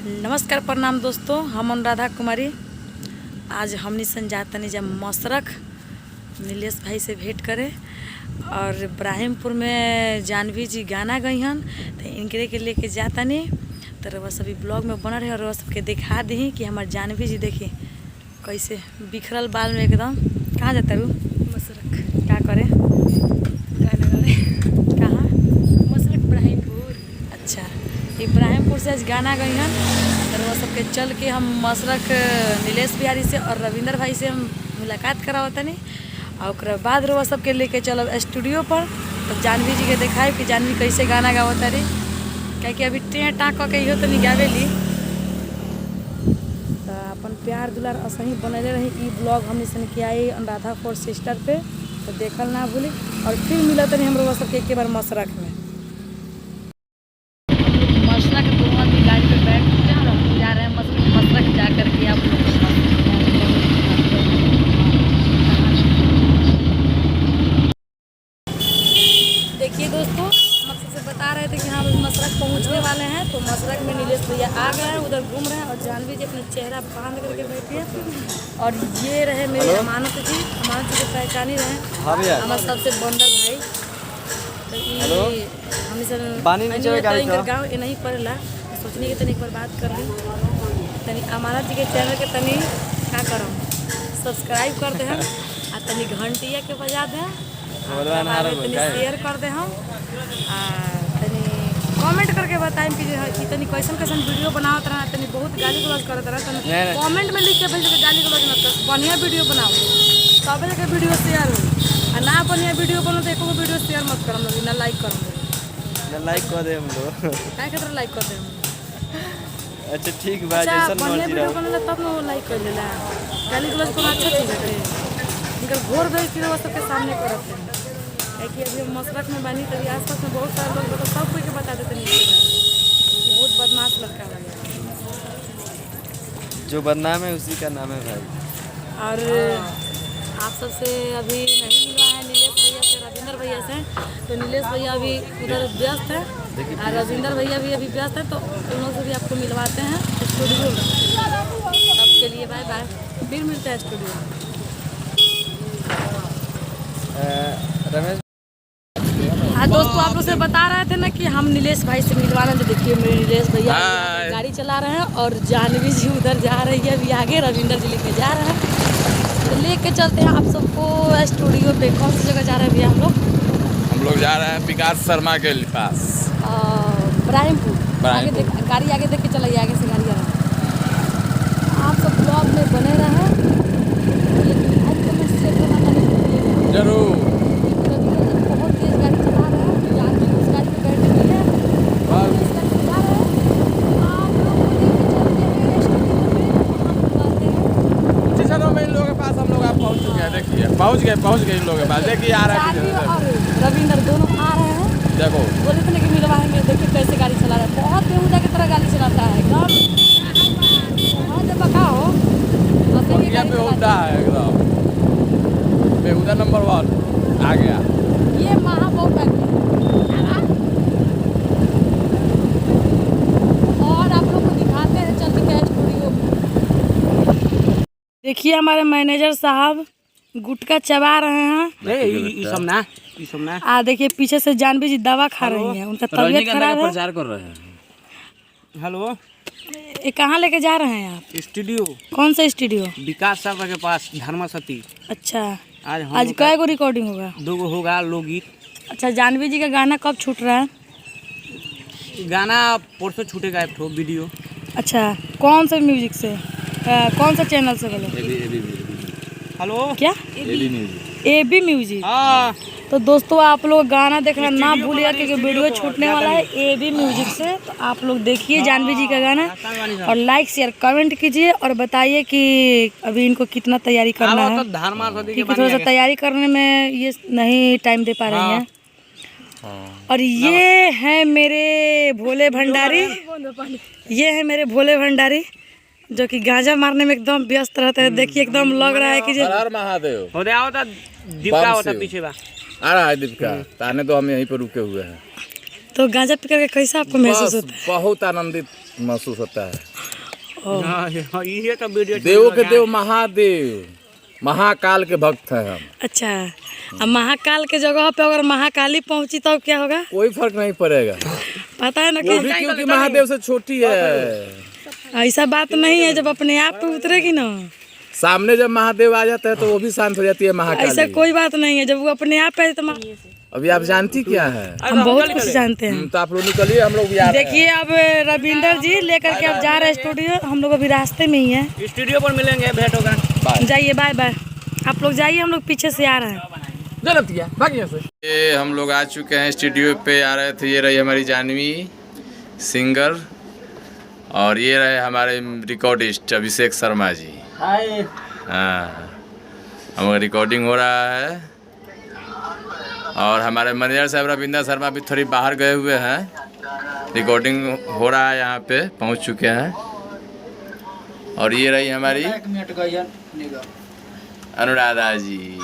नमस्कार प्रणाम दोस्तों, हम अनुराधा कुमारी। आज हमनी सन जातनी जब मसरख नीलेश भाई से भेंट करे और इब्राहिमपुर में जानवी जी गाना गई हन तो इनके के लेके जातनी तो वह सभी ब्लॉग में बना रहे और वह सबके दिखा दी कि हमारे जानवी जी देखी कैसे बिखरल बाल में एकदम। कहाँ जाता रू? मसरख। क्या करे? गाना गाने। कहाँ? मसरख इब्राहिमपुर। अच्छा, इब्राहिमपुर से आज गाना गई हन तो वह सबके चल के हम मसरख नीलेश बिहारी से और रविंदर भाई से हम मुलाकात करावतनी और उसके बाद वह सबके लेके चलब स्टूडियो पर तो जानवी जी के दिखाए कि जानवी कैसे गाना गावता रही, क्या अभी टें टाँक के इहो तो नहीं गावेली। तो अपन प्यार दुलार असही बनले रही। ई ब्लॉग हमने सन किया अनुराधा फोर सिस्टर पे, तो देखल ना भूली और फिर मिलत नहीं हम लोग सबके एक बार मसरख में। मसरख दोनों आदमी गाड़ी पे बैठ चुके हैं और हम जा रहे हैं मसरख जा करके आप लोग देखिए दोस्तों, हम सबसे बता रहे थे कि हम मसरख पहुंचने वाले हैं तो मसरख में नीलेश भैया आ गए हैं, उधर घूम रहे हैं और जानवी जी अपना चेहरा बांध करके बैठी है। और ये रहे मेरे अमानत जी को पहचान ही रहे हमारे सबसे बंदर भाई। तो हम सर गाँव ये नहीं पड़ेला, सोचने के तनी एक बार बात कर ली तनी अमानत जी के चैनल के तनी क्या करम सब्सक्राइब कर दे हम आ तनी घंटिया के बजा दे, तनी शेयर कर दे हम आ तनी कमेंट करके बताएं कि तनी कैसन कैसन वीडियो बनावत रहा, तनी बहुत गाली गलौज करत रहा, तनी कमेंट में लिख के भेज के गाली गलौज मत कर, बढ़िया वीडियो बनाओ तबे के वीडियो शेयर हो आ ना बढ़िया वीडियो बनो तो एको वीडियो शेयर मत करम लोग ना लाइक करम ना लाइक कर दे हम लोग काहे खातिर लाइक कर दे हम। अच्छा ठीक बा, अच्छा जैसन बढ़िया मर्जी वीडियो रहो। बनेला तब ना लाइक कर लेला, गाली गलौज कोनो अच्छा चीज है इनकर घोर भेज के वो सबके सामने करत है कि अभी हम मसरख में बनी तभी आसपास में बहुत सारे लोग तो सब कोई के बता देते नहीं कि बहुत बदमाश लड़का लगे। जो बदनाम है उसी का नाम है भाई। और आप सबसे अभी नहीं मिला है नीलेश भैया से रविंदर भैया से, तो नीलेश भैया अभी उधर व्यस्त है और रविंदर भैया भी अभी व्यस्त है, तो उन लोग से भी आपको मिलवाते हैं स्टूडियो में। तब के लिए बाय बाय, फिर मिलते हैं स्टूडियो में। रमेश हाँ दोस्तों, आप लोग से बता रहे थे ना कि हम नीलेश भाई से मिलवाना, तो देखिए मेरे नीलेश भैया गाड़ी चला रहे हैं और जानवी जी उधर जा रही है अभी आगे, रविंदर जी लेके जा रहे हैं तो लेके चलते हैं आप सबको स्टूडियो पे। कौन सी जगह जा रहे हैं भैया हम लोग जा रहे हैं विकास शर्मा के पास इब्राहिमपुर। आगे देख, गाड़ी आगे देख के चलाइए, आगे से गाड़ी आ रहा है। आप सब ब्लॉग में बने रहें, जरूर। बहुत तेज गाड़ी चला रहे हैं, जानवी उस गाड़ी पे बैठे हुए हैं, हम इस गाड़ी पे जा रहे हैं। आप लोग को लेके चलते हैं स्टूडियो में, वहाँ बुलाते हैं। कुछ क्षणों में इन लोगों के पास हम लोग आप पहुँच चुके हैं। देखिए पहुँच गए इन लोगों के पास। देखिए आ रहा जानवी और रविंदर दोनों आ रहे हैं। देखो बोले थे ना कि मिलवाएंगे, देखिए कैसे गाड़ी चला रहा है, बहुत बेहुदा की तरह गाड़ी चलाता है एकदम। वहाँ जब बकाओ बढ़िया बेहुदा है एकदम, बेहुदा नंबर 1 आ गया। ये महा बहुत और आप लोग को दिखाते हैं चल के स्टूडियो। देखिए हमारे मैनेजर साहब गुटखा चबा रहे हैं। देखिए पीछे से जानवी जी दवा खा रही हैं, उनका तबीयत खराब है। प्रचार कर रहे हैं। हेलो, ये कहाँ लेके जा रहे हैं आप? स्टूडियो। कौन सा स्टूडियो? विकास शर्मा के पास, धर्मसती। अच्छा, आज कई गो रिकॉर्डिंग होगा? 2 गो होगा लोकगीत। अच्छा, जानवी जी का गाना कब छूट रहा है? गाना परसों छूटेगा एक ठो वीडियो। अच्छा, कौन सा म्यूजिक से, कौन सा चैनल से बोले? हेलो क्या? AB music. हाँ तो दोस्तों आप लोग गाना देखना ना भूलिएगा क्योंकि वीडियो छूटने वाला है AB म्यूजिक से। तो आप लोग देखिए जानवी जी का गाना और लाइक शेयर कमेंट कीजिए और बताइए कि अभी इनको कितना तैयारी करना है, क्योंकि थोड़ा सा तैयारी करने में ये नहीं टाइम दे पा रही हैं। और ये है मेरे भोले भंडारी, ये है मेरे भोले भंडारी जो कि गांजा मारने में एकदम व्यस्त रहते हैं। देखिए एकदम लग रहा है कि हर महादेव हो रहा होता दीपका होता पीछे बा आ रहा है दीपका, ताने तो हम यहीं पर रुके हुए हैं। तो गांजा पी करके कैसा आपको महसूस होता है? बहुत आनंदित महसूस होता है। हाँ, ये तो वीडियो देवों के देव महादेव महाकाल के भक्त है हम। अच्छा, अब महाकाल के जगह पे अगर महाकाली पहुंची तो क्या होगा? कोई फर्क नहीं पड़ेगा, पता है ना वो भी क्योंकि महादेव से छोटी है। ऐसा बात नहीं है, जब अपने आप पे उतरेगी ना, सामने जब महादेव आ जाता है तो वो भी शांत हो जाती है ऐसा महाकाली। कोई बात नहीं है। जब वो अपने आप पे तो अभी आप जानती क्या है? हम बहुत कुछ जानते हैं। तो आप लोग निकलिए, हम लोग भी आ रहे हैं। देखिए अब रविंदर जी लेकर के अब जा रहे हैं स्टूडियो, हम लोग अभी रास्ते में ही हैं। स्टूडियो पर मिलेंगे, भेंट होगा। जाइए, बाय बाय। आप लोग जाइए, हम लोग पीछे से आ रहे हैं। ये हम लोग आ चुके हैं स्टूडियो पे, आ रहे थे। ये रही हमारी जानवी सिंगर और ये रहे हमारे रिकॉर्डिस्ट अभिषेक शर्मा जी। हाँ, हमारा रिकॉर्डिंग हो रहा है और हमारे मैनेजर साहब रविंदर शर्मा भी थोड़ी बाहर गए हुए हैं। रिकॉर्डिंग हो रहा है, यहाँ पे पहुँच चुके हैं। और ये रही हमारी अनुराधा जी।